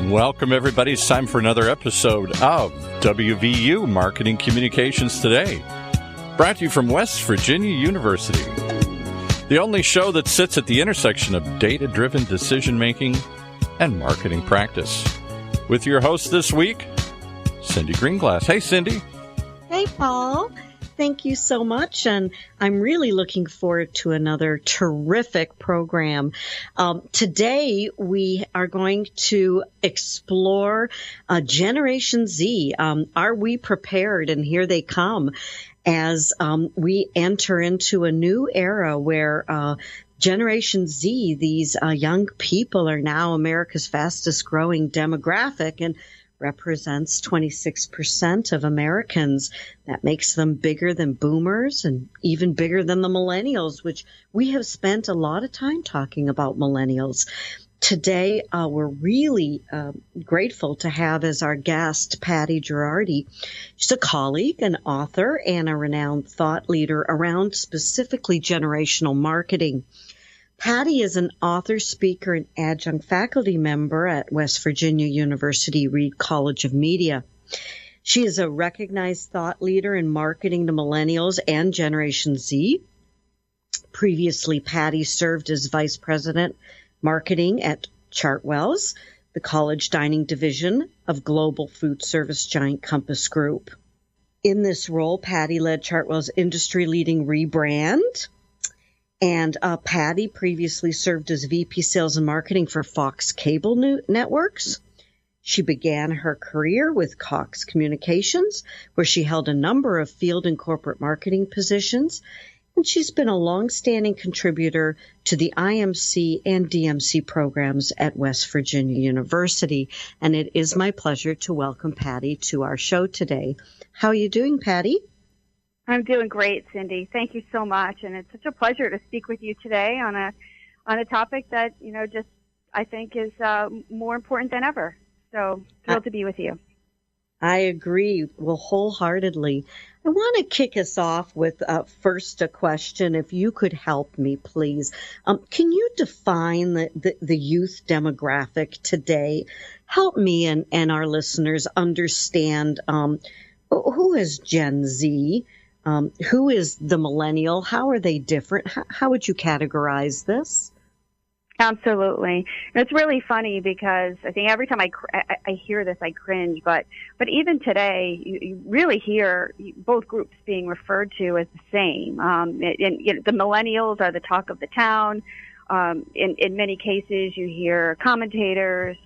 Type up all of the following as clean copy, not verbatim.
Welcome, everybody. It's time for another episode of WVU Marketing Communications Today, brought to you from West Virginia University, the only show that sits at the intersection of data-driven decision-making and marketing practice. With your host this week, Cyndi Greenglass. Hey, Cyndi. Hey, Paul. Thank you so much, and I'm really looking forward to another terrific program. Today, we are going to explore Generation Z. Are we prepared? And here they come as we enter into a new era where Generation Z, these young people, are now America's fastest growing demographic and represents 26% of Americans. That makes them bigger than boomers and even bigger than the millennials, which we have spent a lot of time talking about millennials. Today, we're really grateful to have as our guest Patti Girardi. She's a colleague, an author, and a renowned thought leader around specifically generational marketing. Patti is an author, speaker, and adjunct faculty member at West Virginia University Reed College of Media. She is a recognized thought leader in marketing to millennials and Generation Z. Previously, Patti served as vice president marketing at Chartwell's, the college dining division of global food service giant Compass Group. In this role, Patti led Chartwell's industry-leading rebrand. And Patti previously served as VP Sales and Marketing for Fox Cable Networks. She began her career with Cox Communications, where she held a number of field and corporate marketing positions. And she's been a longstanding contributor to the IMC and DMC programs at West Virginia University. And it is my pleasure to welcome Patti to our show today. How are you doing, Patti? I'm doing great, Cyndi. Thank you so much, and it's such a pleasure to speak with you today on a topic that just I think is more important than ever. So thrilled to be with you. I agree, wholeheartedly. I want to kick us off with first a question. If you could help me, please, can you define the youth demographic today? Help me and our listeners understand who is Gen Z. Who is the millennial? How are they different? How would you categorize this? Absolutely. It's really funny because I think every time I hear this, I cringe. But even today, you really hear both groups being referred to as the same. The millennials are the talk of the town. In many cases, you hear commentators,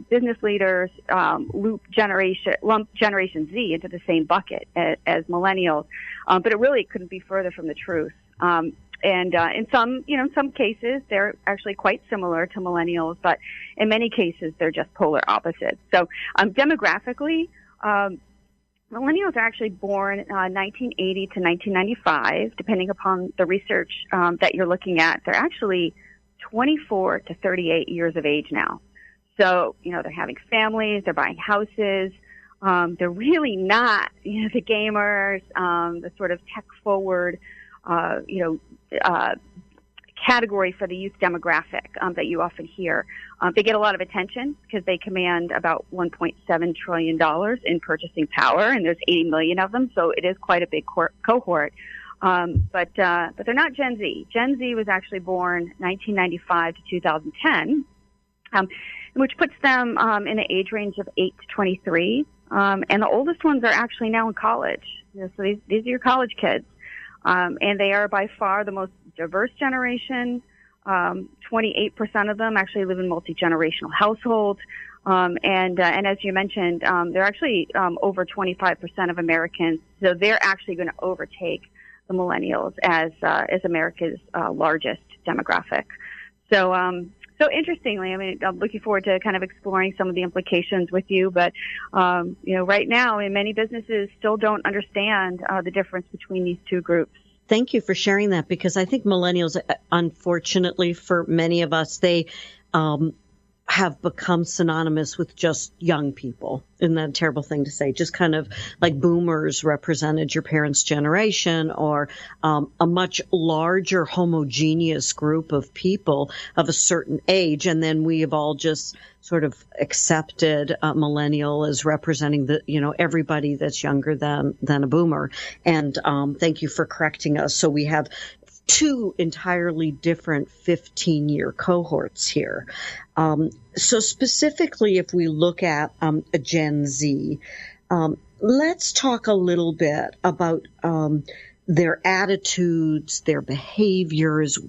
business leaders, lump Generation Z into the same bucket as millennials. But it really couldn't be further from the truth. And in some cases, they're actually quite similar to millennials, but in many cases, they're just polar opposites. So, demographically, millennials are actually born 1980 to 1995, depending upon the research that you're looking at. They're actually 24 to 38 years of age now. So, they're having families, they're buying houses. They're really not, the gamers, the sort of tech-forward, category for the youth demographic that you often hear. They get a lot of attention because they command about $1.7 trillion in purchasing power, and there's 80 million of them, so it is quite a big cohort. But they're not Gen Z. Gen Z was actually born 1995 to 2010, which puts them in the age range of 8 to 23. And the oldest ones are actually now in college. So these are your college kids. And they are by far the most diverse generation. 28% of them actually live in multi-generational households. And as you mentioned, they're actually over 25% of Americans. So they're actually going to overtake the millennials as America's largest demographic. So interestingly, I'm looking forward to kind of exploring some of the implications with you. But right now, many businesses still don't understand the difference between these two groups. Thank you for sharing that, because I think millennials, unfortunately for many of us, they have become synonymous with just young people. Isn't that a terrible thing to say? Just kind of like boomers represented your parents' generation, or a much larger homogeneous group of people of a certain age. And then we have all just sort of accepted millennial as representing everybody that's younger than a boomer. And thank you for correcting us. So we have two entirely different 15-year cohorts here. So specifically, if we look at a Gen Z, let's talk a little bit about their attitudes, their behaviors.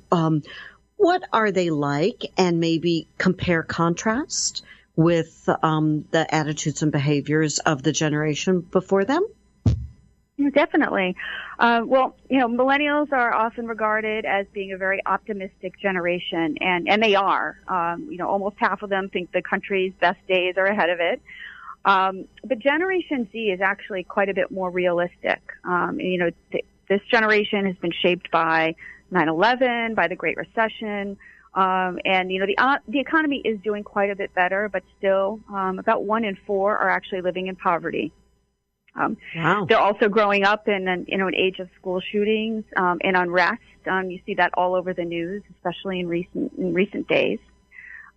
What are they like? And maybe compare contrast with the attitudes and behaviors of the generation before them? Definitely. Well, millennials are often regarded as being a very optimistic generation, and they are. Almost half of them think the country's best days are ahead of it. But Generation Z is actually quite a bit more realistic. This generation has been shaped by 9/11, by the Great Recession, and the economy is doing quite a bit better, but still, about 1 in 4 are actually living in poverty. Wow. They're also growing up in an age of school shootings and unrest. You see that all over the news, especially in recent days.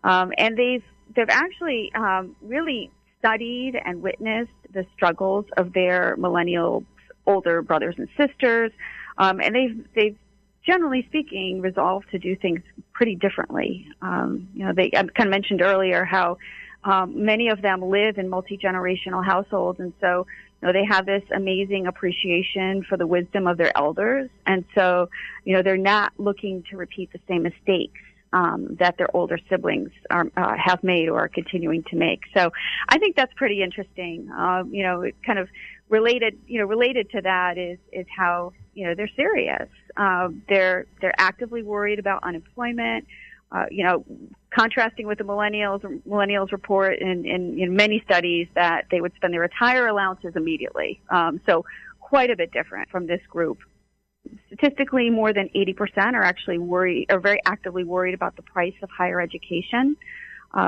And they've actually really studied and witnessed the struggles of their millennial older brothers and sisters, and they've generally speaking resolved to do things pretty differently. I kind of mentioned earlier how many of them live in multi-generational households, and so they have this amazing appreciation for the wisdom of their elders. And so, they're not looking to repeat the same mistakes that their older siblings have made or are continuing to make. So I think that's pretty interesting. Kind of related to that is how, they're serious. They're actively worried about unemployment. Contrasting with the millennials report in many studies that they would spend their entire allowances immediately. So quite a bit different from this group. Statistically, more than 80% are actually very actively worried about the price of higher education,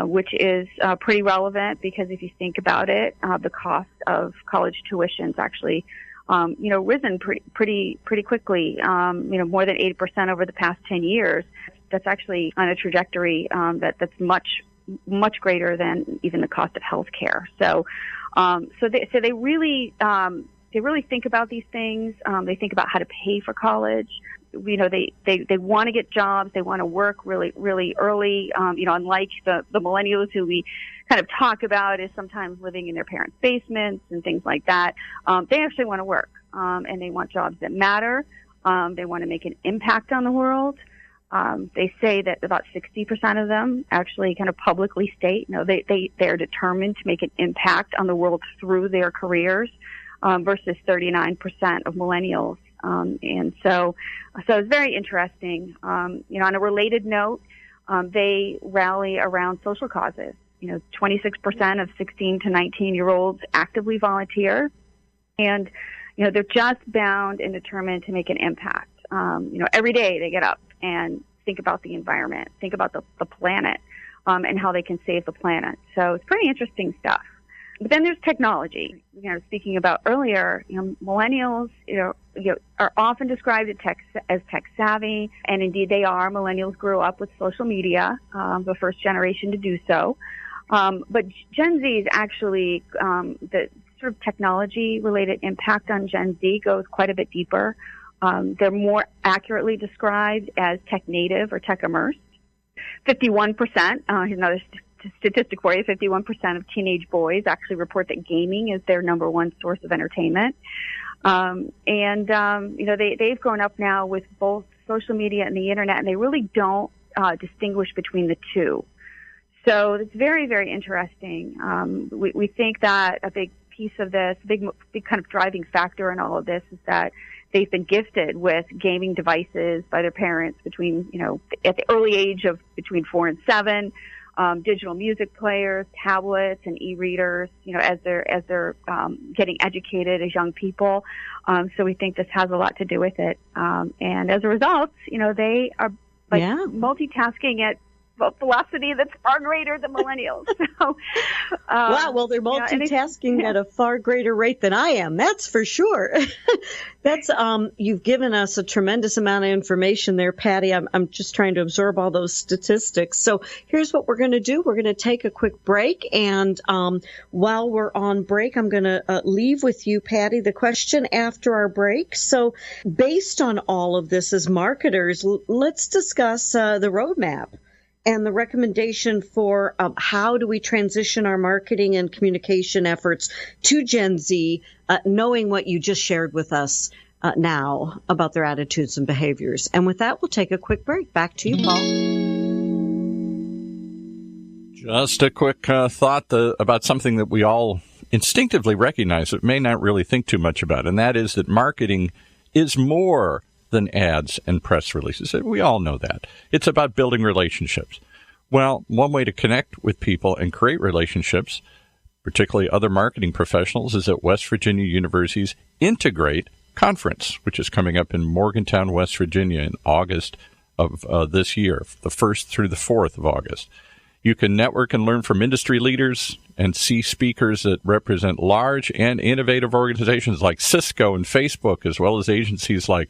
which is pretty relevant because if you think about it, the cost of college tuition's actually risen pretty quickly. More than 80% over the past 10 years. That's actually on a trajectory that's much greater than even the cost of healthcare. So they really think about these things. They think about how to pay for college. They want to get jobs. They want to work really early. Unlike the millennials who we kind of talk about as sometimes living in their parents' basements and things like that. They actually want to work, and they want jobs that matter. They want to make an impact on the world. They say that about 60% of them actually kind of publicly state, they're determined to make an impact on the world through their careers, versus 39% of millennials. And so it's very interesting. On a related note, they rally around social causes. 26% of 16 to 19-year-olds actively volunteer, and, they're just bound and determined to make an impact. Every day they get up and think about the environment, think about the planet, and how they can save the planet. So it's pretty interesting stuff. But then there's technology. Speaking about earlier, millennials, are often described as tech savvy, and indeed they are. Millennials grew up with social media, the first generation to do so. But Gen Z is actually, the sort of technology-related impact on Gen Z goes quite a bit deeper. They're more accurately described as tech native or tech immersed. 51%, here's another statistic for you, 51% of teenage boys actually report that gaming is their number one source of entertainment. They've grown up now with both social media and the internet, and they really don't distinguish between the two. So it's very, very interesting. We think that a big piece of this, big kind of driving factor in all of this is that they've been gifted with gaming devices by their parents between, at the early age of between 4 and 7, digital music players, tablets, and e-readers, as they're getting educated as young people. So we think this has a lot to do with it. And as a result, they are multitasking at velocity that's far greater than millennials. So, wow, well, they're multitasking at a far greater rate than I am. That's for sure. That's you've given us a tremendous amount of information there, Patti. I'm just trying to absorb all those statistics. So here's what we're going to do. We're going to take a quick break, and while we're on break, I'm going to leave with you, Patti, the question after our break. So based on all of this as marketers, let's discuss the roadmap and the recommendation for how do we transition our marketing and communication efforts to Gen Z, knowing what you just shared with us now about their attitudes and behaviors. And with that, we'll take a quick break. Back to you, Paul. Just a quick thought about something that we all instinctively recognize but may not really think too much about, and that is that marketing is more than ads and press releases. We all know that. It's about building relationships. Well, one way to connect with people and create relationships, particularly other marketing professionals, is at West Virginia University's Integrate Conference, which is coming up in Morgantown, West Virginia in August of this year, the 1st through the 4th of August. You can network and learn from industry leaders and see speakers that represent large and innovative organizations like Cisco and Facebook, as well as agencies like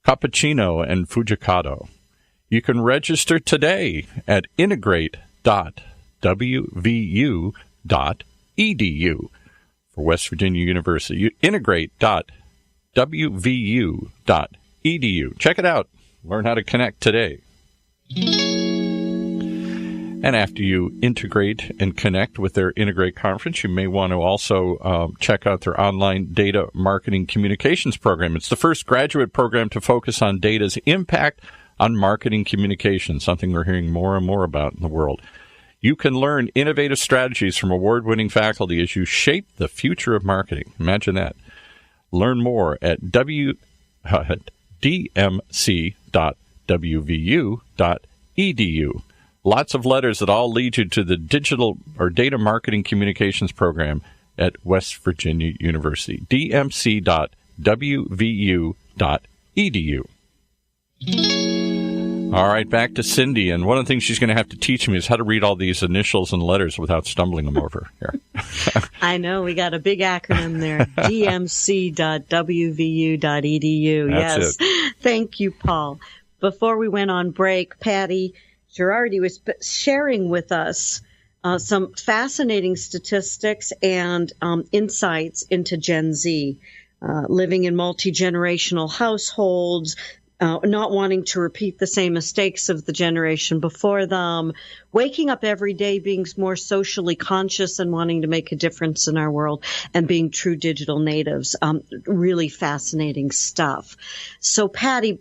Cappuccino and Fujikado. You can register today at integrate.wvu.edu for West Virginia University. Integrate.wvu.edu. Check it out. Learn how to connect today. And after you integrate and connect with their Integrate Conference, you may want to also check out their online data marketing communications program. It's the first graduate program to focus on data's impact on marketing communication, something we're hearing more and more about in the world. You can learn innovative strategies from award-winning faculty as you shape the future of marketing. Imagine that. Learn more at dmc.wvu.edu. Lots of letters that all lead you to the digital or data marketing communications program at West Virginia University. dmc.wvu.edu. All right, back to Cyndi. And one of the things she's going to have to teach me is how to read all these initials and letters without stumbling them over here. I know. We got a big acronym there. dmc.wvu.edu. Yes. It. Thank you, Paul. Before we went on break, Patti Girardi was sharing with us some fascinating statistics and insights into Gen Z, living in multi-generational households, not wanting to repeat the same mistakes of the generation before them, waking up every day being more socially conscious and wanting to make a difference in our world, and being true digital natives. Really fascinating stuff. So, Patti,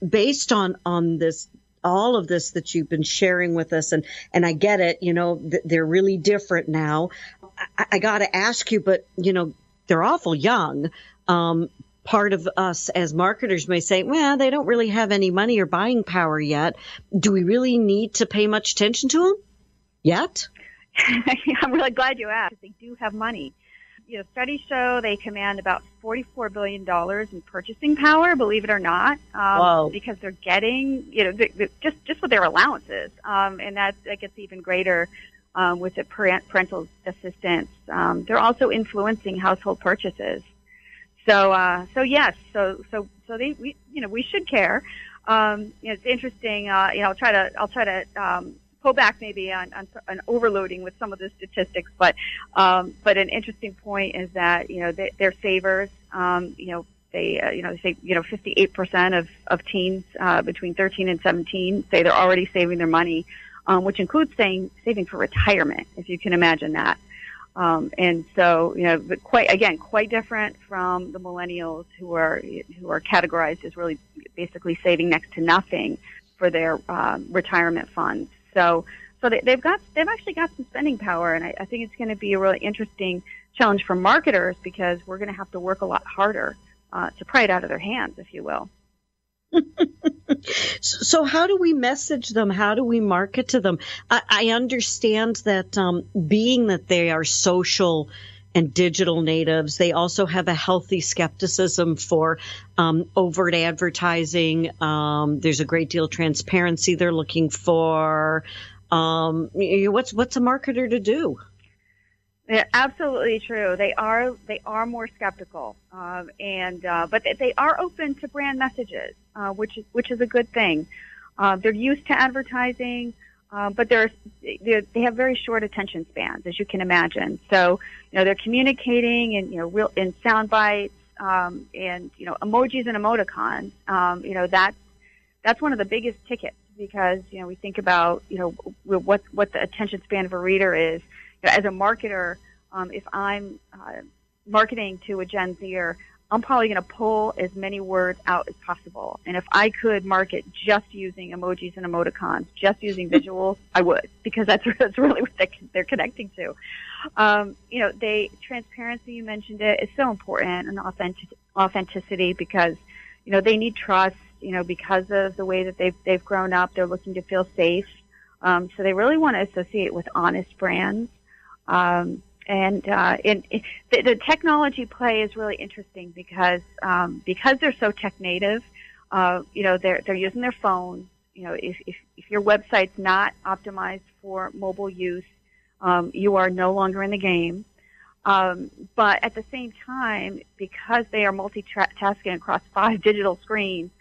based on this, all of this that you've been sharing with us, and I get it, they're really different now. I got to ask you, but, they're awful young. Part of us as marketers may say, well, they don't really have any money or buying power yet. Do we really need to pay much attention to them yet? I'm really glad you asked. They do have money. Studies show they command about $44 billion in purchasing power, believe it or not, because they're getting, just with their allowances. And that gets even greater with the parental assistance. They're also influencing household purchases. So yes, so we should care. It's interesting. I'll try to pull back maybe on overloading with some of the statistics, but an interesting point is that they're savers. They say 58% of teens between 13 and 17 say they're already saving their money, which includes saving for retirement, if you can imagine that. And so, but quite different from the millennials who are categorized as really basically saving next to nothing for their retirement funds. So they've actually got some spending power, and I think it's going to be a really interesting challenge for marketers because we're going to have to work a lot harder to pry it out of their hands, if you will. So how do we message them? How do we market to them? I understand that being that they are social and digital natives. They also have a healthy skepticism for overt advertising. There's a great deal of transparency they're looking for. What's a marketer to do? Yeah, absolutely true. They are more skeptical, but they are open to brand messages, which is a good thing. They're used to advertising, but they have very short attention spans, as you can imagine. So they're communicating in sound bites, and emojis and emoticons. That's one of the biggest tickets, because we think about what the attention span of a reader is. As a marketer, if I'm marketing to a Gen Zer, I'm probably going to pull as many words out as possible. And if I could market just using emojis and emoticons, just using visuals, I would, because that's really what they're connecting to. Transparency, you mentioned it, is so important, and authenticity, because they need trust. Because of the way that they've grown up, they're looking to feel safe. So they really want to associate with honest brands. The technology play is really interesting because they're so tech native. They're using their phones. If your website's not optimized for mobile use, you are no longer in the game. But at the same time, because they are multitasking across 5 digital screens,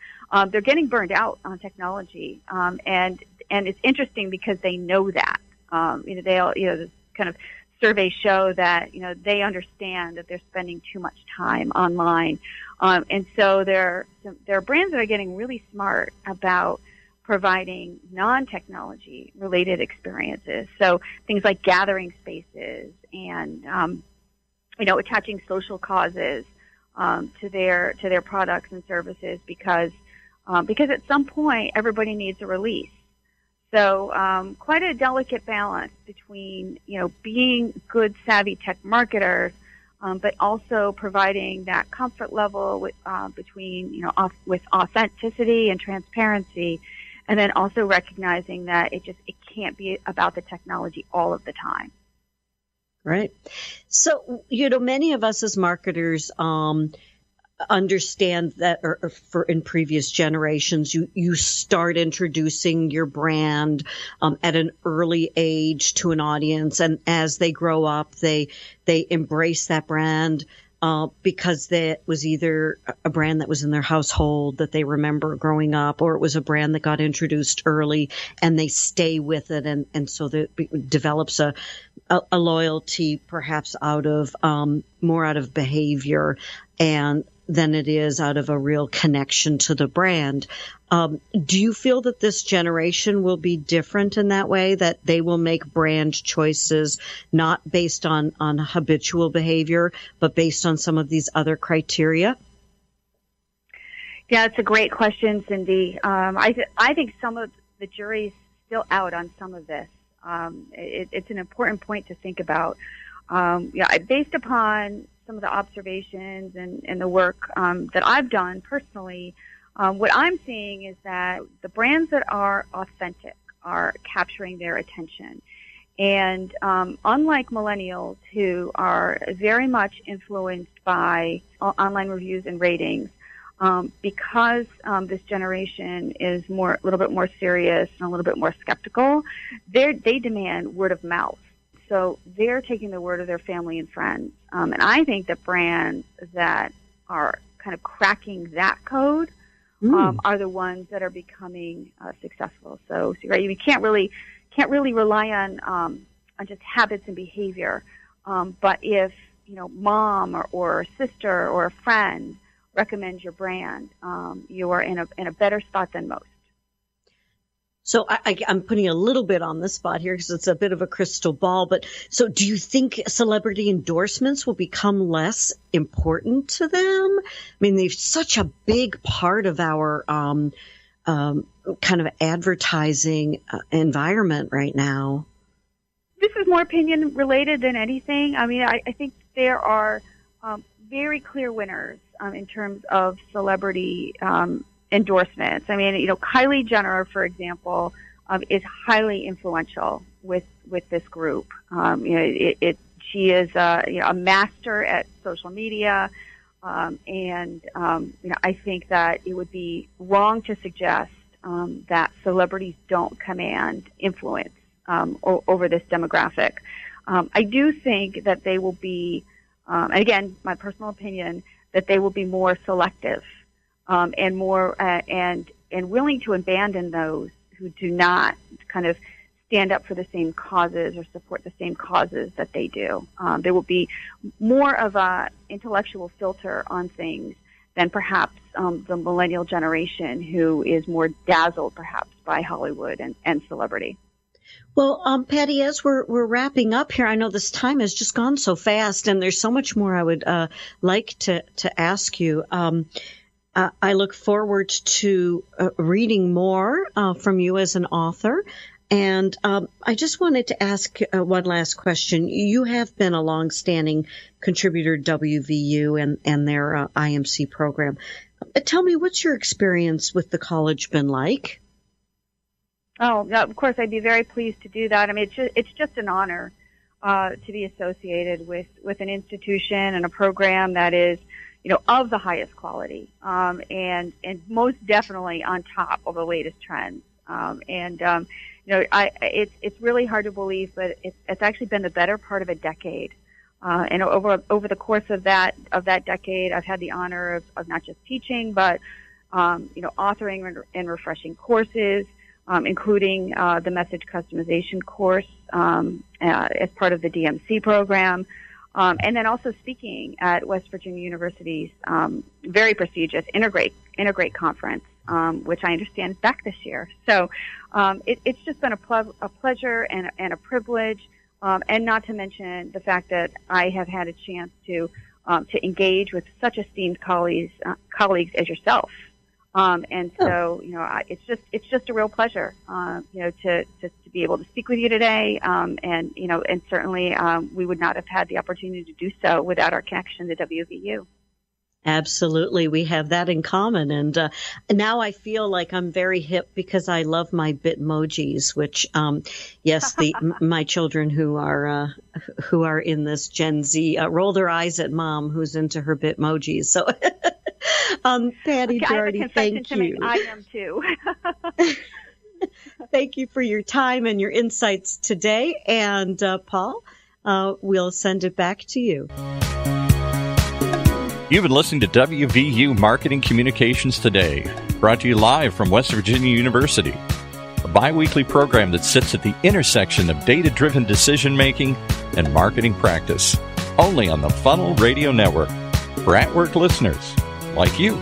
they're getting burned out on technology. And it's interesting because they know that. This kind of surveys show that, they understand that they're spending too much time online. And so there are brands that are getting really smart about providing non-technology related experiences. So things like gathering spaces and, attaching social causes to their products and services, because at some point everybody needs a release. So quite a delicate balance between being good savvy tech marketers, but also providing that comfort level with with authenticity and transparency, and then also recognizing that it can't be about the technology all of the time. Right. So many of us as marketers understand that, or for in previous generations, you start introducing your brand at an early age to an audience, and as they grow up, they embrace that brand because that was either a brand that was in their household that they remember growing up, or it was a brand that got introduced early and they stay with it, and so that develops a loyalty, perhaps more out of behavior and than it is out of a real connection to the brand. Do you feel that this generation will be different in that way, that they will make brand choices not based on habitual behavior, but based on some of these other criteria? Yeah, it's a great question, Cyndi. I think some of the jury's still out on some of this. It's an important point to think about. Based upon some of the observations and the work that I've done personally, what I'm seeing is that the brands that are authentic are capturing their attention. And unlike millennials, who are very much influenced by online reviews and ratings, because this generation is a little bit more serious and a little bit more skeptical, they demand word of mouth. So they're taking the word of their family and friends. And I think the brands that are kind of cracking that code are the ones that are becoming successful. So right, you can't really rely on just habits and behavior. But if mom or sister or a friend recommends your brand, you are in a better spot than most. So I'm putting a little bit on the spot here because it's a bit of a crystal ball. But so do you think celebrity endorsements will become less important to them? I mean, they're such a big part of our kind of advertising environment right now. This is more opinion related than anything. I mean, I think there are very clear winners in terms of celebrity endorsements. I mean, Kylie Jenner, for example, is highly influential with this group. She is a master at social media, and I think that it would be wrong to suggest that celebrities don't command influence over this demographic. I do think that they will be, again, my personal opinion, that they will be more selective and more and willing to abandon those who do not kind of stand up for the same causes or support the same causes that they do. There will be more of a intellectual filter on things than perhaps the millennial generation, who is more dazzled perhaps by Hollywood and celebrity. Well, Patti, as we're wrapping up here, I know this time has just gone so fast, and there's so much more I would like to ask you. I look forward to reading more from you as an author. And I just wanted to ask one last question. You have been a longstanding contributor to WVU and their IMC program. Tell me, what's your experience with the college been like? Oh, of course, I'd be very pleased to do that. I mean, it's just an honor to be associated with an institution and a program that is, of the highest quality, and most definitely on top of the latest trends. It's really hard to believe, but it's actually been the better part of a decade. And over the course of that decade, I've had the honor of not just teaching, but authoring and refreshing courses, including the message customization course as part of the DMC program, and then also speaking at West Virginia University's very prestigious Integrate conference, which I understand is back this year. So it's just been a pleasure and a privilege, and not to mention the fact that I have had a chance to engage with such esteemed colleagues as yourself. And so, it's just a real pleasure, to be able to speak with you today. And certainly, we would not have had the opportunity to do so without our connection to WVU. Absolutely. We have that in common. And now I feel like I'm very hip because I love my Bitmojis, which, yes, my children who are in this Gen Z roll their eyes at Mom, who's into her Bitmojis. So, Patti Girardi, thank you. I am too. Thank you for your time and your insights today. And Paul, we'll send it back to you. You've been listening to WVU Marketing Communications Today, brought to you live from West Virginia University, a bi-weekly program that sits at the intersection of data-driven decision-making and marketing practice, only on the Funnel Radio Network, for at-work listeners like you.